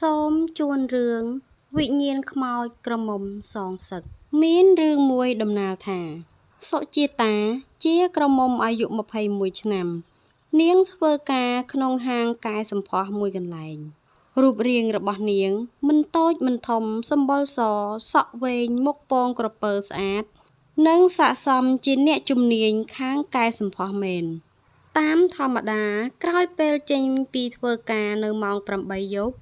សូមជួនរឿងវិញ្ញាណខ្មោចក្រមុំសងសឹកមានរឿងមួយដំណាលថាសុជាតាជាក្រមុំអាយុ21ឆ្នាំនាងធ្វើការក្នុងហាងកែសម្ផស្សមួយកន្លែងរូបរាងរបស់នាងមិនតូចមិនធំសម្បុរសសក់វែងមុខពងក្រពើស្អាតនិងស័ក្តិសមជាអ្នកជំនាញខាងកែសម្ផស្សមែនតាមធម្មតាក្រោយពេលចេញពីធ្វើការនៅម៉ោង 8 យប់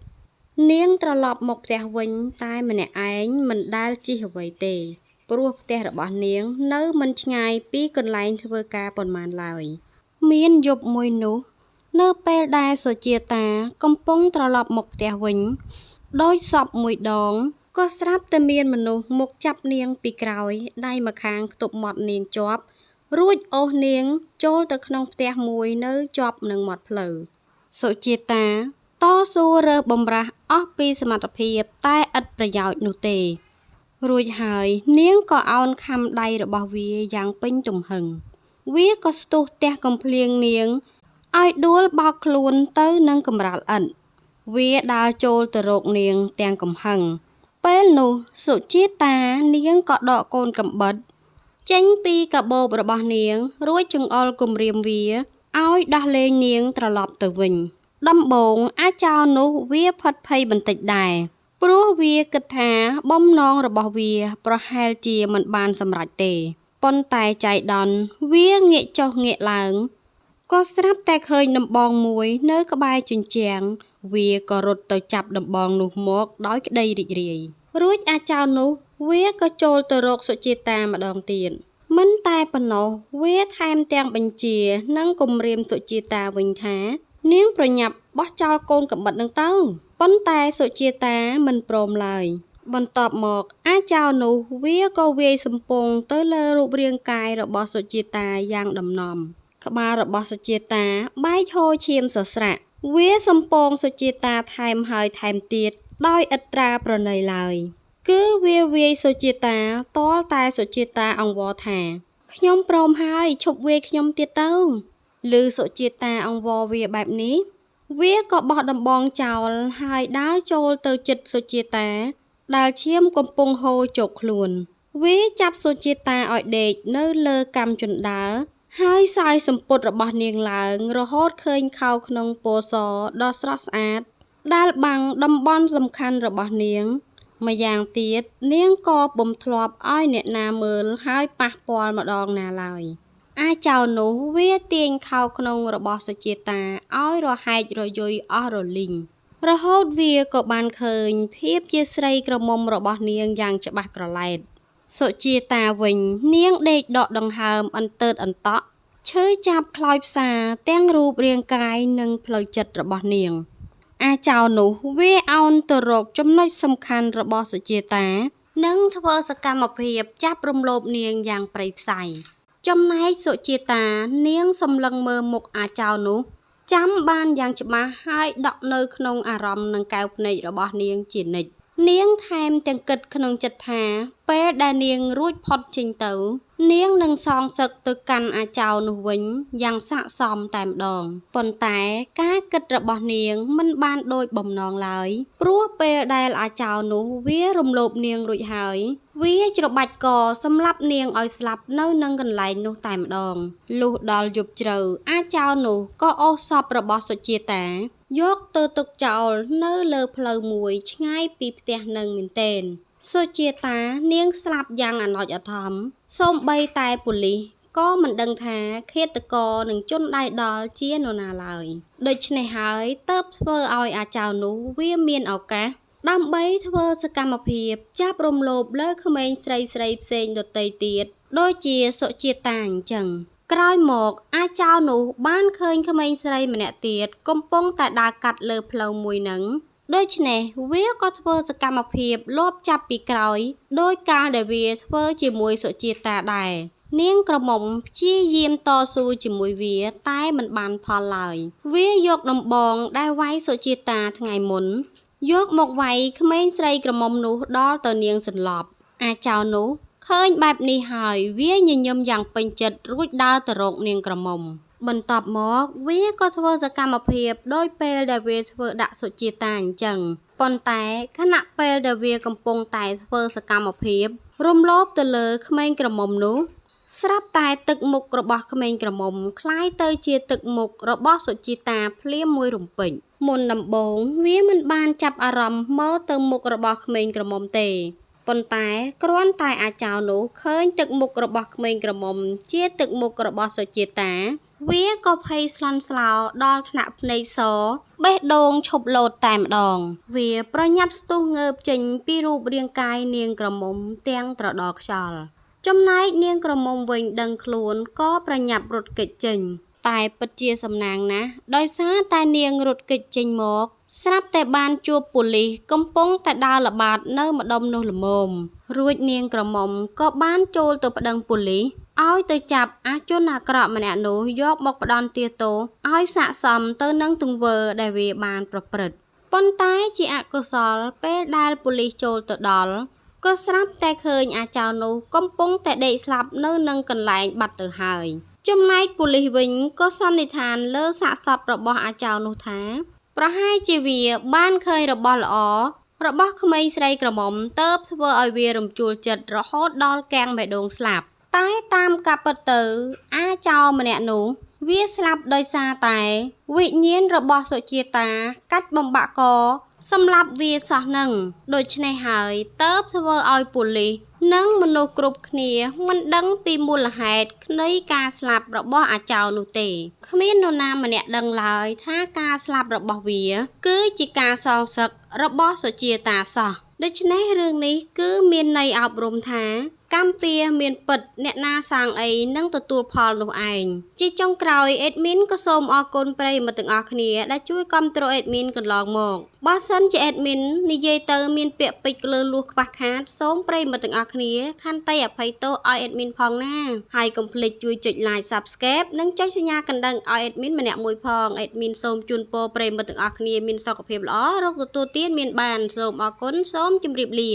នាងត្រឡប់មកផ្ទះវិញតែម្នាក់ឯងមិនដែលជិះអ្វីទេព្រោះផ្ទះរបស់នាងនៅមិនឆ្ងាយពីកន្លែងធ្វើការប៉ុន្មានឡើយមានយប់មួយនោះនៅពេលដែលសុជាតាកំពុងត្រឡប់មកផ្ទះវិញដោយសពមួយដងក៏ស្រាប់តែមានមនុស្សមកចាប់នាងពីក្រោយដៃម្ខាងខ្ទប់មាត់នាងជាប់រួចអូសនាងចូលទៅក្នុងផ្ទះមួយនៅជាប់នឹងមាត់ផ្លូវសុជាតាតស៊ូរើសបំរាស់អស់ពីសមត្ថភាពតែឥតប្រយោជន៍នោះទេរួចហើយនាងក៏ឱនខំដៃរបស់វាយ៉ាងពេញទំហឹងវាក៏ស្ទុះទះកំភ្លៀងនាងឲ្យដួលបោកខ្លួនទៅនឹងកម្រាលឥដ្ឋវាដើរចូលទៅរកនាងទាំងកំហឹងពេលនោះសុជាតានាងក៏ដកកូនកំបិតចេញពីកាបូបរបស់នាងរួចចង្អុលគំរាមវាឲ្យដោះលែងនាងត្រឡប់ទៅវិញដំបូងអាចោរនោះវាផិតភ័យបន្តិចដែរព្រោះវាគិតថាបំណងរបស់វាប្រហែលជាមិនបានសម្រេចទេប៉ុន្តែចៃដន្យវាងាកចុះងាកឡើងក៏ស្រាប់តែឃើញដំបងមួយនៅក្បែរជញ្ជាំងវាក៏រត់ទៅចាប់ដំបងនោះមកដោយក្តីរីករាយរួចអាចោរនោះវាក៏ចូលទៅរកសុជាតាម្ដងទៀតមិនតែប៉ុណ្ណោះវាថែមទាំងបញ្ជានិងគំរាមសុជាតាវិញថានាងប្រញាប់បោះចោលកូនកំបិតនឹងទៅប៉ុន្តែសុជាតាមិនព្រមឡើយបន្ទាប់មកអាចោរនោះវាក៏វាយសំពងទៅលើរូបរាងកាយរបស់សុជាតាយ៉ាងដំណំក្បាលរបស់សុជាតាបែកហូរឈាមសស្រាក់វាសំពងសុជាតាថែមហើយថែមទៀតដោយឥតត្រាប្រណីឡើយគឺវាវាយសុជាតាទាល់តែសុជាតាអង្វរថាខ្ញុំព្រមហើយឈប់វាយខ្ញុំទៀតទៅឮសុជាតាអង្វរវាបែបនេះវាក៏បោះដំបងចោលហើយដើរចូលទៅជិតសុជាតាដែលឈាមកំពុងហូរជោកខ្លួនវាចាប់សុជាតាឲ្យដេកនៅលើកាំជណ្ដើរហើយសើយសម្ពុតរបស់នាងឡើងរហូតឃើញខោក្នុងពណ៌សដ៏ស្រស់ស្អាតដែលបាំងតំបន់សំខាន់របស់នាងម្យ៉ាងទៀតនាងក៏បំធ្លាប់ឲ្យអ្នកណាមើលហើយប៉ះពាល់ម្ដងណាឡើយអាចោរនោះវាទាញខោក្នុងរបស់សុជាតាឲ្យរហែករយុយអស់រលីងរហូតវាក៏បានឃើញភាពជាស្រីក្រមុំរបស់នាងយ៉ាងច្បាស់ក្រឡែតសុជាតាវិញនាងដេកដកដង្ហើមអន្ទើតអន្តក់ឈឺចាប់ខ្លោចផ្សាទាំងរូបរាងកាយនិងផ្លូវចិត្តរបស់នាងអាចោរនោះវាឱនទៅរកចំណុចសំខាន់របស់សុជាតានិងធ្វើសកម្មភាពចាប់រំលោភនាងយ៉ាងព្រៃផ្សៃចំណែកសុជាតានាងសម្លឹងមើលមុខអាចោរនោះចាំបានយ៉ាងច្បាស់ហើយដក់នៅក្នុងអារម្មណ៍នឹងកែវភ្នែករបស់នាងជានិច្ចនាងថែមទាំងគិតក្នុងចិត្តថាពេលដែលនាងរួចផុតចេញទៅនាងនឹងសងសឹកទៅកាន់អាចោរនោះវិញយ៉ាងស័ក្តិសមតែម្ដងប៉ុន្តែការគិតរបស់នាងមិនបានដូចបំណងឡើយព្រោះពេលដែលអាចោរនោះវារំលោភនាងរួចហើយវាច្របាច់កសម្លាប់នាងឲ្យស្លាប់នៅនឹងកន្លែងនោះតែម្ដងលុះដល់យប់ជ្រៅអាចោរនោះក៏អូសសពរបស់សុជាតាយកទៅទុកចោលនៅលើផ្លូវមួយឆ្ងាយពីផ្ទះនឹងមែនទែនសុជាតានាងស្លាប់យ៉ាងអណោចអធមសូម្បីតែប៉ូលីសក៏មិនដឹងថាឃាតករនឹងជន់ដៃដល់ជានរណាឡើយដូច្នេះហើយទើបធ្វើឲ្យអាចោរនោះវាមានឱកាសដើម្បីធ្វើសកម្មភាពចាប់រំលោភលើក្មេងស្រីផ្សេងដទៃទៀតដូចជាសុជាតាអញ្ចឹងក្រោយមកអាចោរនោះបានឃើញក្មេងស្រីម្នាក់ទៀតកំពុងតែដើរកាត់លើផ្លូវមួយហ្នឹងដូច្នេះវាក៏ធ្វើសកម្មភាពលបចាប់ពីក្រោយដោយការដែលវាធ្វើជាមួយសុជាតាដែរនាងក្រមុំព្យាយាមតស៊ូជាមួយវាតែមិនបានផលឡើយវាយកដំបងដែលវាយសុជាតាថ្ងៃមុនយកមកវាយក្មេងស្រីក្រមុំនោះដល់ទៅនាងសន្លប់អាចោរនោះឃើញបែបនេះហើយវាញញឹមយ៉ាងពេញចិត្តរួចដើរទៅរកនាងក្រមុំបន្ទាប់មកវាក៏ធ្វើសកម្មភាពដោយពេលដែលវាធ្វើដាក់សុជាតាអញ្ចឹង ប៉ុន្តែខណៈពេលដែលវាកំពុងតែធ្វើសកម្មភាពរំលោភទៅលើក្មេងក្រមុំនោះស្រាប់តែទឹកមុខរបស់ក្មេងក្រមុំคล้ายទៅជាទឹកមុខរបស់សុជីតាភ្លាមមួយរំពេចមុនដំបូងវាមិនបានចាប់អារម្មណ៍មើលទៅមុខរបស់ក្មេងក្រមុំទេប៉ុន្តែគ្រាន់តែអាចៅនោះឃើញទឹកមុខរបស់ក្មេងក្រមុំជាទឹកមុខរបស់សុជីតាវាក៏ភ័យស្លន់ស្លោដល់ថ្នាក់ភ្នែកសបេះដូងឈប់លោតតែម្ដងវាប្រញាប់ស្ទុះងើបចេញពីរូបរាងកាយនាងក្រមុំទាំងត្រដរខ្យល់ចំណែកនាងក្រមុំវិញដឹងខ្លួនក៏ប្រញាប់រត់គេចចេញតែពិតជាសំណាងណាស់ដោយសារតែនាងរត់គេចចេញមកស្រាប់តែបានជួបប៉ូលីសកំពុងតែដើរល្បាតនៅម្ដុំនោះល្មមរួចនាងក្រមុំក៏បានចូលទៅប្តឹងប៉ូលីសឲ្យទៅចាប់អាជនអាក្រក់ម្នាក់នោះយកមកផ្ដន្ទាទោសឲ្យស័ក្តិសមទៅនឹងទង្វើដែលវាបានប្រព្រឹត្តប៉ុន្តែជាអកុសលពេលដែលប៉ូលីសចូលទៅដល់ក៏ស្រាប់តែឃើញអាចៅនោះកំពុងតែដេកស្លាប់នៅនឹងកន្លែងបាត់ទៅហើយចំណែកប៉ូលីសវិញក៏សន្និដ្ឋានលើសាកសពរបស់អាចៅនោះថាប្រហែលជាវាបានឃើញរបស់ល្អរបស់ក្មេងស្រីក្រមុំទៅធ្វើឲ្យវារំជួលចិត្តរហូតដល់កាំងបេះដូងស្លាប់តែតាមកាប់ពិតទៅអាចៅម្នាក់នោះវាស្លាប់ដោយសារតែវិញ្ញាណរបស់សុជាតាកាច់បំបាក់កសម្រាប់វាសោះនឹងដូច្នេះហើយតើបធ្វើឲ្យប៉ូលីសនិងមនុស្សគ្រប់គ្នាមិនដឹងពីមូលហេតុនៃការស្លាប់របស់អាចៅនោះទេគ្មាននរណាម្នាក់ដឹងឡើយថាការស្លាប់របស់វាគឺជាការសងសឹករបស់សុជាតាសោះដូច្នេះរឿងនេះគឺមានន័យអប់រំថាកម្មពៀមានពិតអ្នកណាសាងអីនឹងទទួលផលនោះឯងជាចុងក្រោយអេដមីនក៏សូមអរគុណប្រិយមិត្តទាំងអស់គ្នាដែលជួយគាំទ្រអេដមីនកន្លងមកបើសិនជាអេដមីននិយាយទៅមានពាក្យពេចន៍ក្លឺលួសខ្វះខាតសូមប្រិយមិត្តទាំងអស់គ្នាខន្តីអភ័យទោសឲ្យអេដមីនផងណាហើយកុំភ្លេចជួយចុច Like Subscribe និងចុចសញ្ញាកណ្ដឹងឲ្យអេដមីនម្នាក់មួយផងអេដមីនសូមជូនពរប្រិយមិត្តទាំងអស់គ្នាមានសុខភាពល្អរកទទួលទានមានបានសូមអរគុណសូមជម្រាបលា